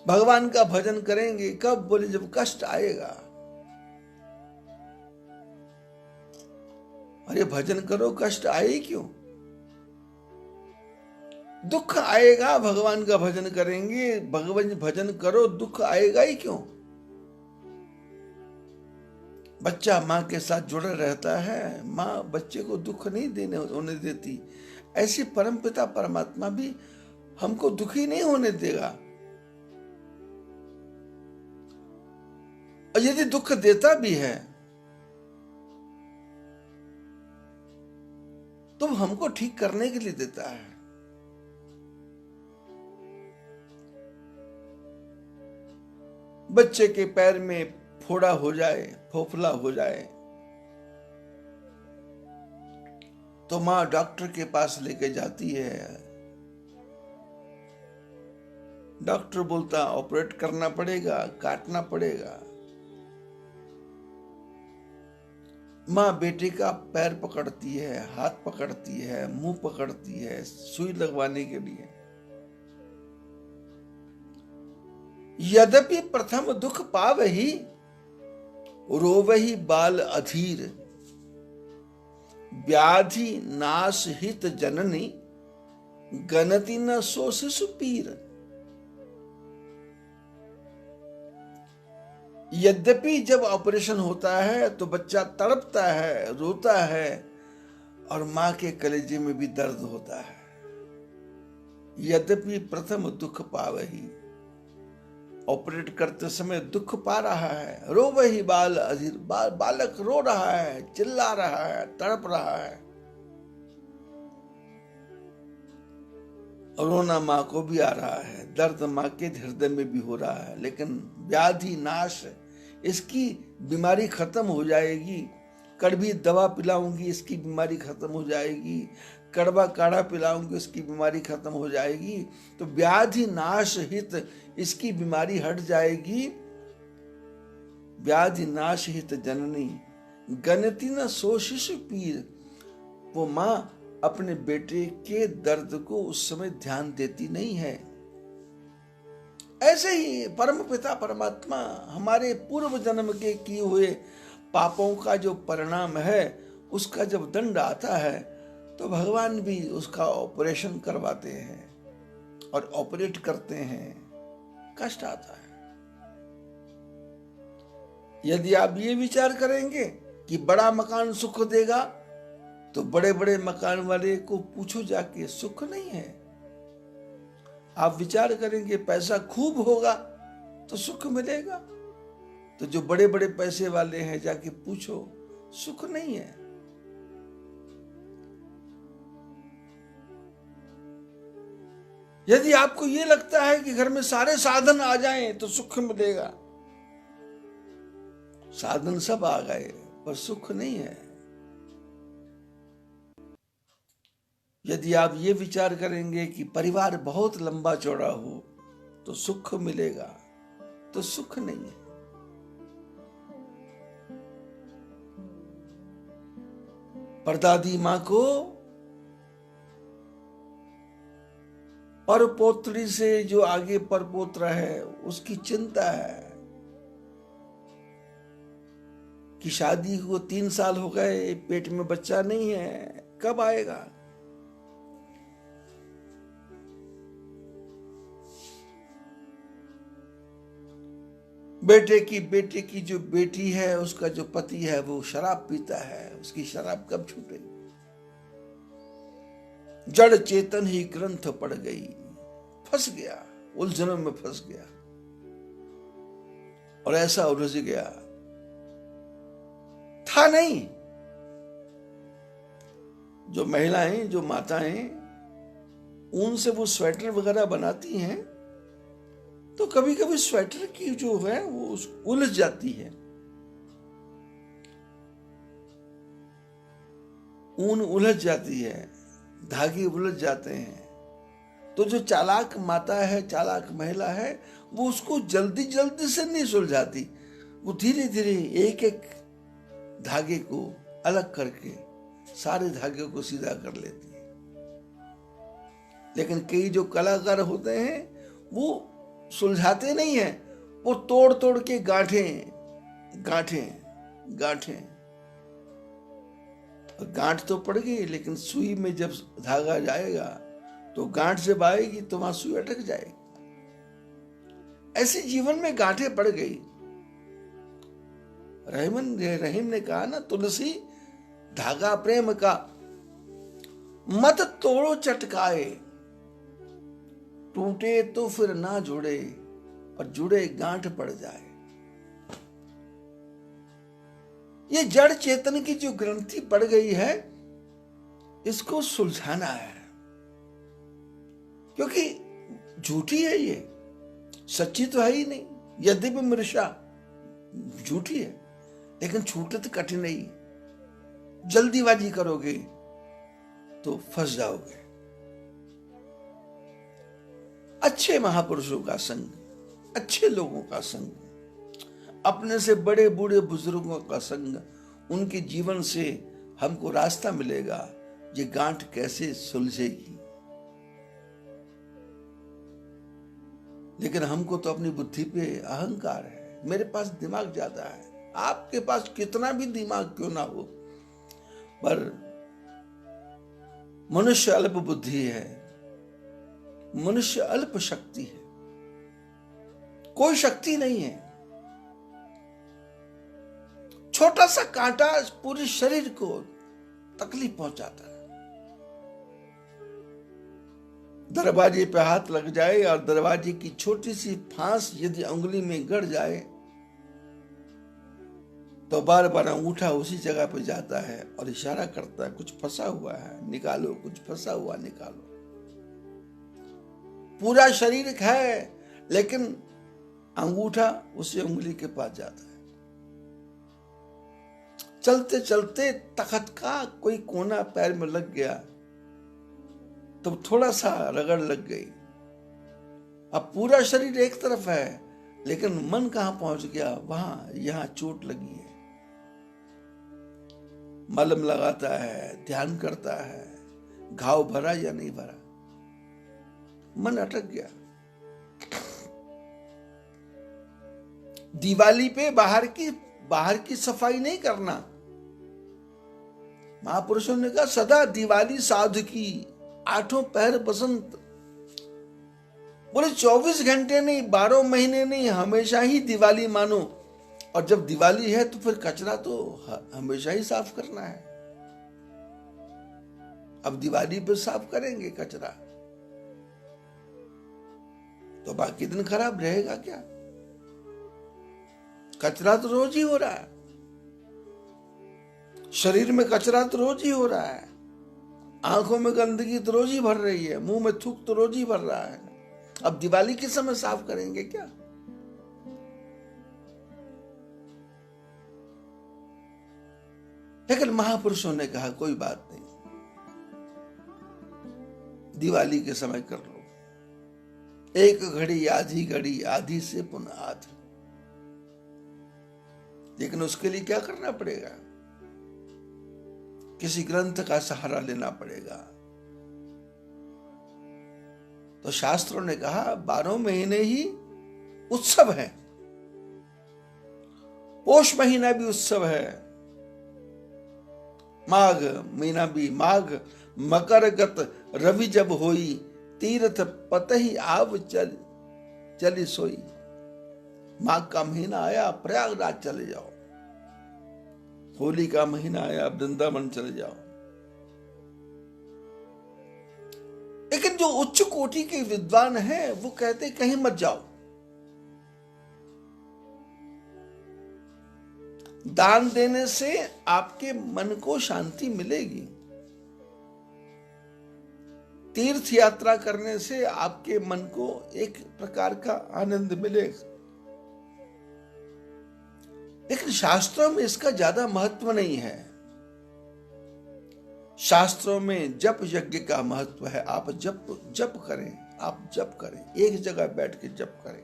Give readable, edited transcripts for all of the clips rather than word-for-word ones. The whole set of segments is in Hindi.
भगवान का भजन करेंगे कब? बोले जब कष्ट आएगा। अरे भजन करो, कष्ट आए क्यों? दुख आएगा, भगवान का भजन करेंगे, भगवान भजन करो, दुख आएगा ही क्यों? बच्चा माँ के साथ जुड़ा रहता है, माँ बच्चे को दुख नहीं होने देती। ऐसी परमपिता परमात्मा भी हमको दुखी नहीं होने देगा। और यदि दुख देता भी है तो हमको ठीक करने के लिए देता है। बच्चे के पैर में फोड़ा हो जाए, फोफला हो जाए, तो मां डॉक्टर के पास लेके जाती है। डॉक्टर बोलता ऑपरेट करना पड़ेगा, काटना पड़ेगा। मां बेटे का पैर पकड़ती है, हाथ पकड़ती है, मुंह पकड़ती है सुई लगवाने के लिए। यद्यपि प्रथम दुख पावही, रोवही बाल अधीर, व्याधि नाश हित जननी, गनति न सो शिशु पीर। यद्यपि जब ऑपरेशन होता है तो बच्चा तड़पता है, रोता है, और मां के कलेजे में भी दर्द होता है। यद्यपि प्रथम दुख पावही, ऑपरेट करते समय दुख पा रहा है। रो वही बाल अधीर, बालक रो रहा है, चिल्ला रहा है, तड़प रहा है। रोना मां को भी आ रहा है, दर्द मां के हृदय में भी हो रहा है। लेकिन व्याधि नाश, इसकी बीमारी खत्म हो जाएगी। कड़वी दवा पिलाऊंगी, इसकी बीमारी खत्म हो जाएगी। कड़वा काढ़ा पिलाऊंगी, इसकी बीमारी खत्म हो जाएगी। तो व्याधि नाश हित, इसकी बीमारी हट जाएगी। व्याधि नाश हित जननी, गनति न सो शिशु पीर। वो मां अपने बेटे के दर्द को उस समय ध्यान देती नहीं है। ऐसे ही परम पिता परमात्मा हमारे पूर्व जन्म के किए हुए पापों का जो परिणाम है, उसका जब दंड आता है तो भगवान भी उसका ऑपरेशन करवाते हैं और ऑपरेट करते हैं। कष्ट आता है। यदि आप ये विचार करेंगे कि बड़ा मकान सुख देगा, तो बड़े बड़े मकान वाले को पूछो जाके, सुख नहीं है। आप विचार करेंगे पैसा खूब होगा तो सुख मिलेगा, तो जो बड़े बड़े पैसे वाले हैं जाके पूछो, सुख नहीं है। यदि आपको यह लगता है कि घर में सारे साधन आ जाएं तो सुख मिलेगा, साधन सब आ गए पर सुख नहीं है। यदि आप ये विचार करेंगे कि परिवार बहुत लंबा चौड़ा हो तो सुख मिलेगा, तो सुख नहीं है। परदादी मां को परपोत्री से जो आगे परपोत्र है उसकी चिंता है कि शादी को 3 साल हो गए, पेट में बच्चा नहीं है, कब आएगा। बेटे की जो बेटी है, उसका जो पति है वो शराब पीता है, उसकी शराब कब छूटेगी। जड़ चेतन ही ग्रंथ पड़ गई, फंस गया, उलझनों में फंस गया और ऐसा उलझ गया था नहीं। जो महिलाएं, जो माताएं ऊन से वो स्वेटर वगैरह बनाती हैं, तो कभी कभी स्वेटर की जो है वो उलझ जाती है, ऊन उलझ जाती है, धागे उलझ जाते हैं। तो जो चालाक माता है, चालाक महिला है, वो उसको जल्दी जल्दी से नहीं सुलझाती, वो धीरे धीरे एक एक धागे को अलग करके सारे धागे को सीधा कर लेती है। लेकिन कई जो कलाकार होते हैं वो सुलझाते नहीं है, वो तोड़ तोड़ के गांठें गांठें गांठें, गांठ तो पड़ गई, लेकिन सुई में जब धागा जाएगा तो गांठ जब आएगी तो वहां सुई अटक जाएगी। ऐसे जीवन में गांठें पड़ गई। रहीम ने कहा ना, तुलसी धागा प्रेम का मत तोड़ो चटकाए, टूटे तो फिर ना जुड़े और जुड़े गांठ पड़ जाए। ये जड़ चेतन की जो ग्रंथि पड़ गई है, इसको सुलझाना है, क्योंकि झूठी है ये, सच्ची तो है ही नहीं। यद्यपि मृषा झूठी है, लेकिन छूटत कठिन नहीं। जल्दीबाजी करोगे तो फंस जाओगे। अच्छे महापुरुषों का संग, अच्छे लोगों का संग, अपने से बड़े बूढ़े बुजुर्गों का संग, उनके जीवन से हमको रास्ता मिलेगा ये गांठ कैसे सुलझेगी। लेकिन हमको तो अपनी बुद्धि पे अहंकार है, मेरे पास दिमाग ज्यादा है। आपके पास कितना भी दिमाग क्यों ना हो, पर मनुष्य अल्प बुद्धि है, मनुष्य अल्प शक्ति है, कोई शक्ति नहीं है। छोटा सा कांटा पूरे शरीर को तकलीफ पहुंचाता है। दरवाजे पे हाथ लग जाए और दरवाजे की छोटी सी फांस यदि उंगली में गड़ जाए तो बार बार अंगूठा उसी जगह पे जाता है और इशारा करता है, कुछ फंसा हुआ है निकालो, कुछ फंसा हुआ निकालो। पूरा शरीर है, लेकिन अंगूठा उसी उंगली के पास जाता है। चलते चलते तख्त का कोई कोना पैर में लग गया तो थोड़ा सा रगड़ लग गई। अब पूरा शरीर एक तरफ है, लेकिन मन कहां पहुंच गया, वहां यहां चोट लगी है। मलहम लगाता है, ध्यान करता है, घाव भरा या नहीं भरा, मन अटक गया। दिवाली पे बाहर की सफाई नहीं करना। महापुरुषों ने कहा सदा दिवाली साधु की, आठों पहर बसंत। बोले 24 घंटे नहीं, 12 महीने नहीं, हमेशा ही दिवाली मानो। और जब दिवाली है तो फिर कचरा तो हमेशा ही साफ करना है। अब दिवाली पे साफ करेंगे कचरा तो बाकी दिन खराब रहेगा क्या? कचरा तो रोज ही हो रहा है, शरीर में कचरा तो रोज ही हो रहा है, आंखों में गंदगी तो रोज ही भर रही है, मुंह में थूक तो रोज ही भर रहा है। अब दिवाली के समय साफ करेंगे क्या? लेकिन महापुरुषों ने कहा कोई बात नहीं, दिवाली के समय कर लो, एक घड़ी आधी से पुनः आधी। लेकिन उसके लिए क्या करना पड़ेगा? किसी ग्रंथ का सहारा लेना पड़ेगा। तो शास्त्रों ने कहा 12 महीने ही उत्सव है, पोष महीना भी उत्सव है, माघ महीना भी, माघ मकर गत रवि जब होई, तीर्थ पतहि आव चली सोई। माघ का महीना आया, प्रयागराज चले जाओ। होली का महीना आया, वृंदावन चले जाओ। लेकिन जो उच्च कोटि के विद्वान हैं वो कहते कहीं मत जाओ, दान देने से आपके मन को शांति मिलेगी, तीर्थ यात्रा करने से आपके मन को एक प्रकार का आनंद मिलेगा। लेकिन शास्त्रों में इसका ज्यादा महत्व नहीं है। शास्त्रों में जप यज्ञ का महत्व है। आप जप करें, आप जप करें, एक जगह बैठ के जप करें।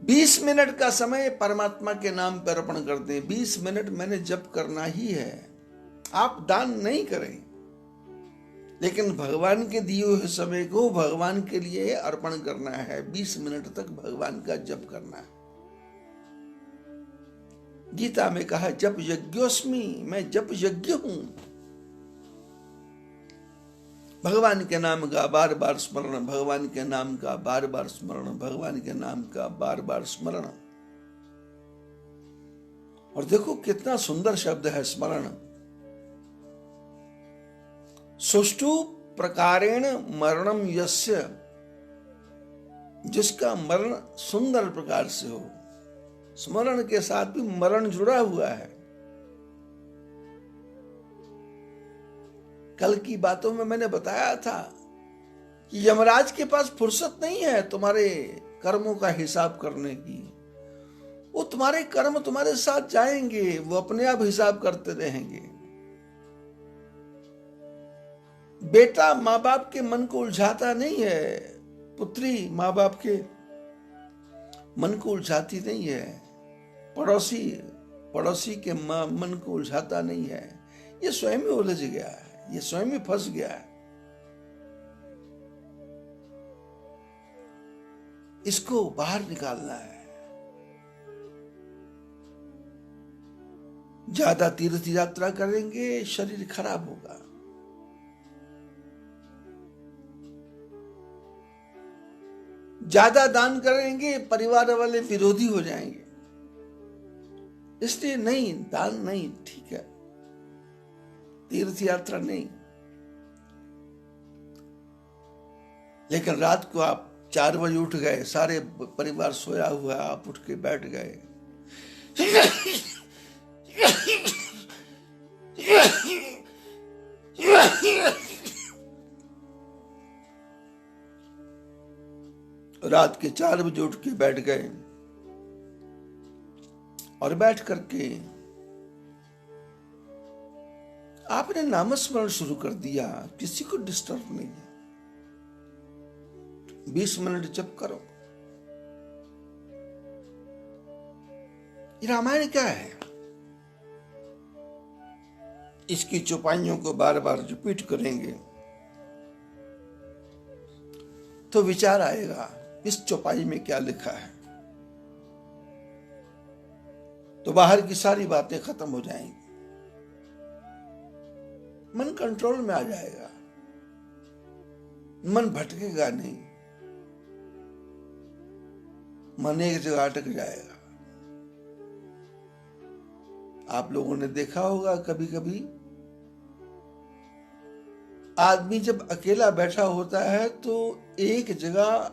20 मिनट का समय परमात्मा के नाम पर अर्पण कर दें। 20 मिनट मैंने जप करना ही है। आप दान नहीं करें, लेकिन भगवान के दिए हुए समय को भगवान के लिए अर्पण करना है। 20 मिनट तक भगवान का जप करना है। गीता में कहा जप यज्ञोस्मि, मैं जप यज्ञ हूं। भगवान के नाम का बार बार स्मरण, भगवान के नाम का बार बार स्मरण, भगवान के नाम का बार बार स्मरण। और देखो कितना सुंदर शब्द है स्मरण। सुष्ठु प्रकारेण मरणम यस्य, जिसका मरण सुंदर प्रकार से हो। स्मरण के साथ भी मरण जुड़ा हुआ है। कल की बातों में मैंने बताया था कि यमराज के पास फुर्सत नहीं है तुम्हारे कर्मों का हिसाब करने की। वो तुम्हारे कर्म तुम्हारे साथ जाएंगे, वो अपने आप हिसाब करते रहेंगे। बेटा माँ बाप के मन को उलझाता नहीं है, पुत्री माँ बाप के मन को उलझाती नहीं है, पड़ोसी के मन को उलझाता नहीं है। ये स्वयं ही उलझ गया है, ये स्वयं ही फंस गया है। इसको बाहर निकालना है। ज्यादा तीर्थ यात्रा करेंगे शरीर खराब होगा। ज्यादा दान करेंगे परिवार वाले विरोधी हो जाएंगे। इसलिए नहीं, दान नहीं, ठीक है, तीर्थ यात्रा नहीं। लेकिन रात को आप 4 बजे उठ गए, सारे परिवार सोया हुआ है, आप उठ के बैठ गए। रात के 4 बजे उठ के बैठ गए और बैठ करके आपने नामस्मरण शुरू कर दिया, किसी को डिस्टर्ब नहीं है। 20 मिनट जप करो। ये रामायण क्या है? इसकी चौपाइयों को बार बार रिपीट करेंगे तो विचार आएगा इस चौपाई में क्या लिखा है। तो बाहर की सारी बातें खत्म हो जाएंगी, मन कंट्रोल में आ जाएगा, मन भटकेगा नहीं, मन एक जगह अटक जाएगा। आप लोगों ने देखा होगा कभी कभी आदमी जब अकेला बैठा होता है तो एक जगह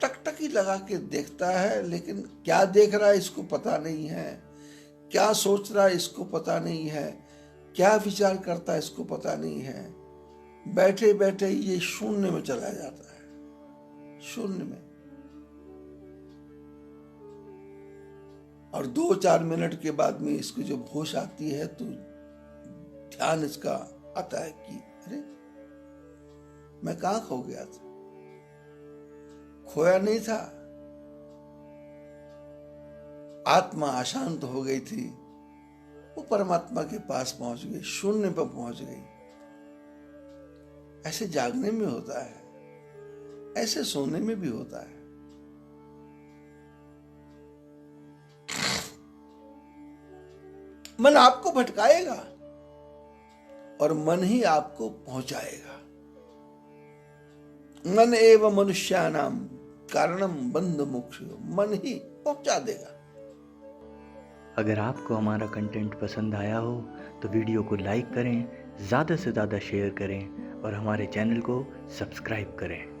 टकटकी लगा के देखता है, लेकिन क्या देख रहा है इसको पता नहीं है, क्या सोच रहा है इसको पता नहीं है, क्या विचार करता है इसको पता नहीं है। बैठे बैठे ये शून्य में चला जाता है, शून्य में। और 2-4 मिनट के बाद में इसको जब होश आती है तो ध्यान इसका आता है कि अरे मैं कहां खो गया था। खोया नहीं था, आत्मा अशांत हो गई थी, वो परमात्मा के पास पहुंच गई, शून्य पर पहुंच गई। ऐसे जागने में होता है, ऐसे सोने में भी होता है। मन आपको भटकाएगा और मन ही आपको पहुंचाएगा। मन एवं मनुष्यानाम कारणम बंध मोक्ष, मन ही पहुंचा देगा। अगर आपको हमारा कंटेंट पसंद आया हो तो वीडियो को लाइक करें, ज़्यादा से ज़्यादा शेयर करें और हमारे चैनल को सब्सक्राइब करें।